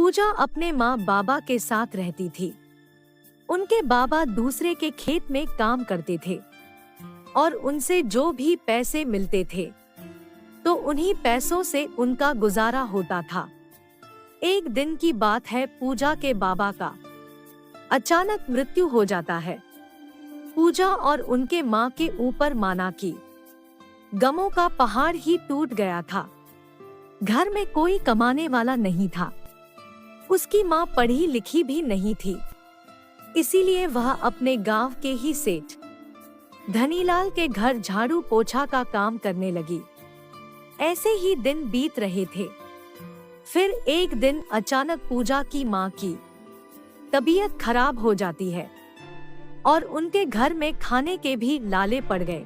पूजा अपने माँ बाबा के साथ रहती थी। उनके बाबा दूसरे के खेत में काम करते थे और उनसे जो भी पैसे मिलते थे तो उन्हीं पैसों से उनका गुजारा होता था। एक दिन की बात है, पूजा के बाबा का अचानक मृत्यु हो जाता है। पूजा और उनके माँ के ऊपर माना कि गमों का पहाड़ ही टूट गया था। घर में कोई कमाने वाला नहीं था। उसकी माँ पढ़ी लिखी भी नहीं थी, इसीलिए वह अपने गांव के ही सेठ धनीलाल के घर झाड़ू पोछा का काम करने लगी। ऐसे ही दिन बीत रहे थे। फिर एक दिन अचानक पूजा की माँ की तबीयत खराब हो जाती है और उनके घर में खाने के भी लाले पड़ गए।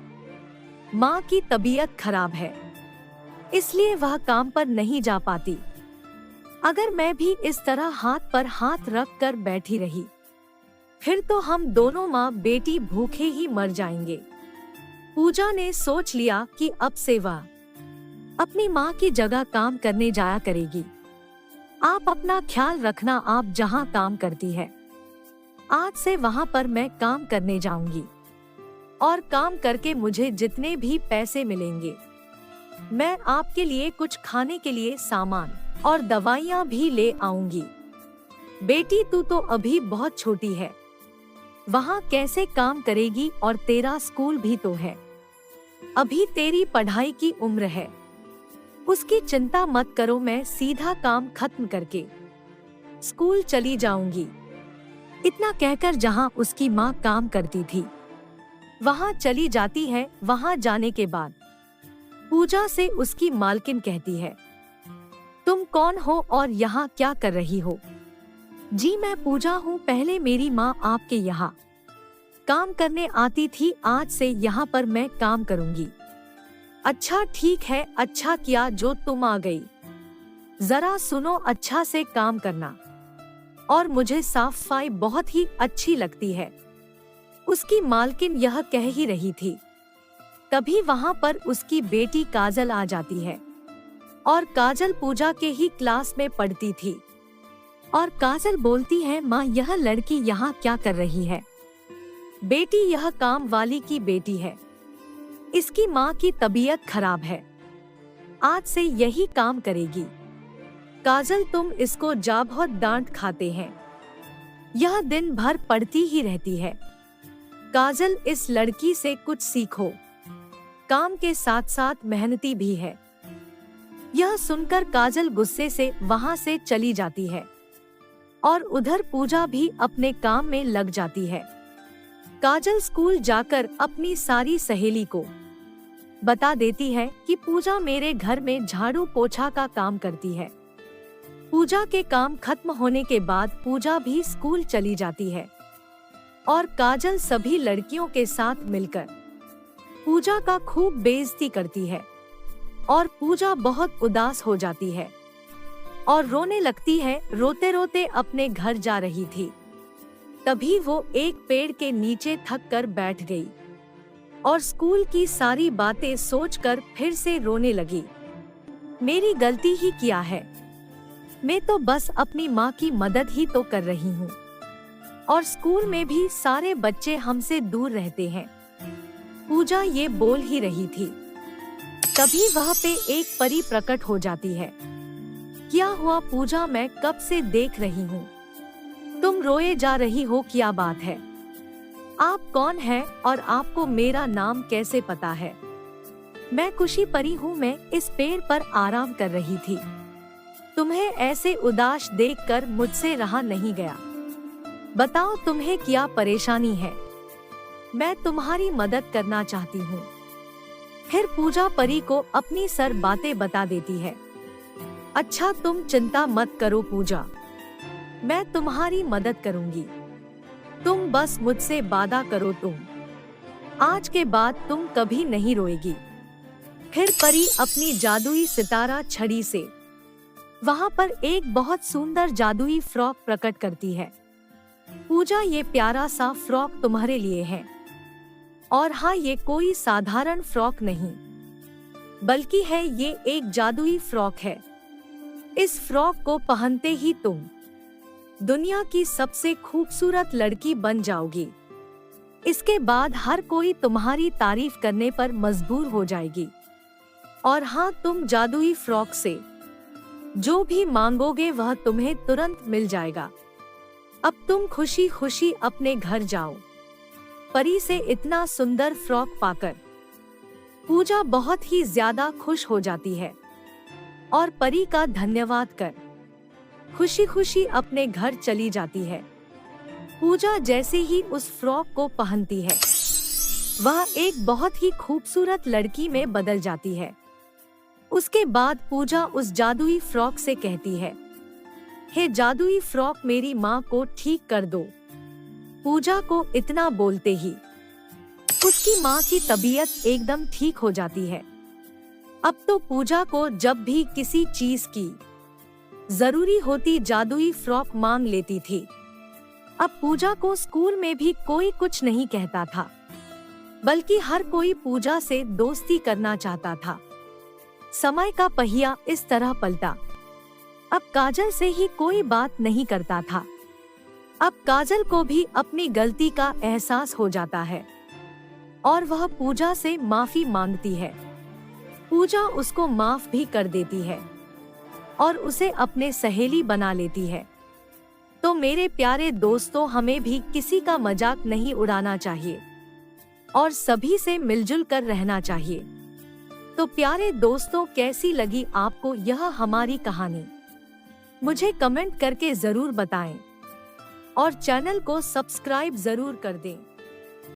माँ की तबीयत खराब है, इसलिए वह काम पर नहीं जा पाती। अगर मैं भी इस तरह हाथ पर हाथ रख कर बैठी रही, फिर तो हम दोनों माँ बेटी भूखे ही मर जाएंगे। पूजा ने सोच लिया कि अब से वह अपनी माँ की जगह काम करने जाया करेगी। आप अपना ख्याल रखना, आप जहाँ काम करती है, आज से वहाँ पर मैं काम करने जाऊंगी और काम करके मुझे जितने भी पैसे मिलेंगे मैं आपके लिए कुछ खाने के लिए सामान और दवाइयाँ भी ले आऊंगी। बेटी तू तो अभी बहुत छोटी है, वहाँ कैसे काम करेगी, और तेरा स्कूल भी तो है, अभी तेरी पढ़ाई की उम्र है। उसकी चिंता मत करो, मैं सीधा काम खत्म करके स्कूल चली जाऊंगी। इतना कहकर जहाँ उसकी माँ काम करती थी वहाँ चली जाती है। वहाँ जाने के बाद पूजा से उसकी मालकिन कहती है, तुम कौन हो और यहाँ क्या कर रही हो? जी मैं पूजा हूँ, पहले मेरी माँ आपके यहाँ काम करने आती थी, आज से यहाँ पर मैं काम करूँगी। अच्छा ठीक है, अच्छा किया जो तुम आ गई। जरा सुनो, अच्छा से काम करना और मुझे साफ सफाई बहुत ही अच्छी लगती है। उसकी मालकिन यह कह ही रही थी, तभी वहाँ पर उसकी बेटी काजल आ जाती है और काजल पूजा के ही क्लास में पढ़ती थी। और काजल बोलती है, माँ यह लड़की यहाँ क्या कर रही है? बेटी यह काम वाली की बेटी है, इसकी माँ की तबीयत खराब है, आज से यही काम करेगी। काजल तुम इसको जा बहुत डांट खाते हैं, यह दिन भर पढ़ती ही रहती है। काजल इस लड़की से कुछ सीखो, काम के साथ साथ मेहनती भी है। यह सुनकर काजल गुस्से से वहाँ से चली जाती है और उधर पूजा भी अपने काम में लग जाती है। काजल स्कूल जाकर अपनी सारी सहेली को बता देती है कि पूजा मेरे घर में झाड़ू पोछा का काम करती है। पूजा के काम खत्म होने के बाद पूजा भी स्कूल चली जाती है और काजल सभी लड़कियों के साथ मिलकर पूजा का खूब बेइज्जती करती है और पूजा बहुत उदास हो जाती है और रोने लगती है। रोते रोते अपने घर जा रही थी, तभी वो एक पेड़ के नीचे थक कर बैठ गई और स्कूल की सारी बातें सोचकर फिर से रोने लगी। मेरी गलती ही क्या है, मैं तो बस अपनी माँ की मदद ही तो कर रही हूँ और स्कूल में भी सारे बच्चे हमसे दूर रहते हैं। पूजा ये बोल ही रही थी, तभी वहाँ पे एक परी प्रकट हो जाती है। क्या हुआ पूजा, मैं कब से देख रही हूँ, तुम रोए जा रही हो, क्या बात है? आप कौन है और आपको मेरा नाम कैसे पता है? मैं खुशी परी हूँ, मैं इस पेड़ पर आराम कर रही थी। तुम्हें ऐसे उदास देखकर मुझसे रहा नहीं गया। बताओ तुम्हें क्या परेशानी है, मैं तुम्हारी मदद करना चाहती हूँ। फिर पूजा परी को अपनी सर बातें बता देती है। अच्छा तुम चिंता मत करो पूजा, मैं तुम्हारी मदद करूँगी, तुम बस मुझसे वादा करो, तुम आज के बाद तुम कभी नहीं रोएगी। फिर परी अपनी जादुई सितारा छड़ी से वहाँ पर एक बहुत सुंदर जादुई फ्रॉक प्रकट करती है। पूजा ये प्यारा सा फ्रॉक तुम्हारे लिए है, और हाँ ये कोई साधारण फ्रॉक नहीं, बल्कि है ये एक जादुई फ्रॉक है। इस फ्रॉक को पहनते ही तुम दुनिया की सबसे खूबसूरत लड़की बन जाओगी। इसके बाद हर कोई तुम्हारी तारीफ करने पर मजबूर हो जाएगी। और हाँ, तुम जादुई फ्रॉक से जो भी मांगोगे वह तुम्हें तुरंत मिल जाएगा। अब तुम खुशी खुशी अपने घर जाओ। परी से इतना सुंदर फ्रॉक पाकर पूजा बहुत ही ज्यादा खुश हो जाती है और परी का धन्यवाद कर खुशी खुशी अपने घर चली जाती है। पूजा जैसे ही उस फ्रॉक को पहनती है, वह एक बहुत ही खूबसूरत लड़की में बदल जाती है। उसके बाद पूजा उस जादुई फ्रॉक से कहती है, हे जादुई फ्रॉक, मेरी माँ को ठीक कर दो। पूजा को इतना बोलते ही उसकी माँ की तबीयत एकदम ठीक हो जाती है। अब तो पूजा को जब भी किसी चीज की जरूरी होती जादुई फ्रॉक मांग लेती थी। अब पूजा को स्कूल में भी कोई कुछ नहीं कहता था, बल्कि हर कोई पूजा से दोस्ती करना चाहता था। समय का पहिया इस तरह पलटा। अब काजल से ही कोई बात नहीं करता था। अब काजल को भी अपनी गलती का एहसास हो जाता है और वह पूजा से माफी मांगती है। पूजा उसको माफ भी कर देती है और उसे अपने सहेली बना लेती है। तो मेरे प्यारे दोस्तों, हमें भी किसी का मजाक नहीं उड़ाना चाहिए और सभी से मिलजुल कर रहना चाहिए। तो प्यारे दोस्तों, कैसी लगी आपको यह हमारी कहानी? मुझे कमेंट करके जरूर बताएं और चैनल को सब्सक्राइब जरूर कर दें।